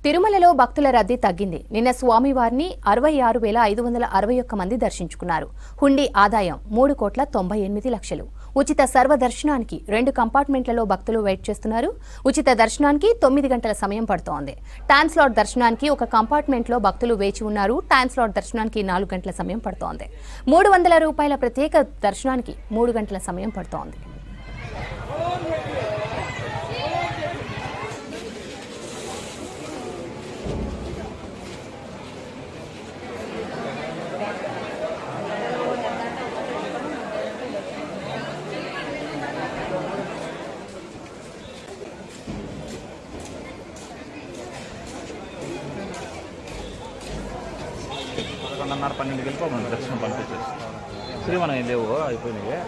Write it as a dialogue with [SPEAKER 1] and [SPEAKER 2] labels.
[SPEAKER 1] తిరుమలలో భక్తుల రద్దీ తగ్గింది. నిన్న స్వామివారిని 66,561 మంది దర్శించుకున్నారు. హుండీ ఆదాయం 3,98,00,000. ఉచిత సర్వదర్శనానికి 2 కంపార్ట్మెంట్లలో భక్తులు వెయిట్ చేస్తున్నారు. ఉచిత దర్శనానికి 9 గంటల సమయం పడుతోంది. టైమ్ స్లాట్ దర్శనానికి ఒక కంపార్ట్మెంట్లో భక్తులు వేచి ఉన్నారు. టైమ్ స్లాట్ దర్శనానికి 4 గంటల సమయం పడుతోంది. ₹300 ప్రత్యేక దర్శనానికి 3 గంటల సమయం పడుతోంది.
[SPEAKER 2] $11:30 12 గంటలకు దర్శనం పంపించేస్తాం. శ్రీవనం లేవు అయిపోయినాయి.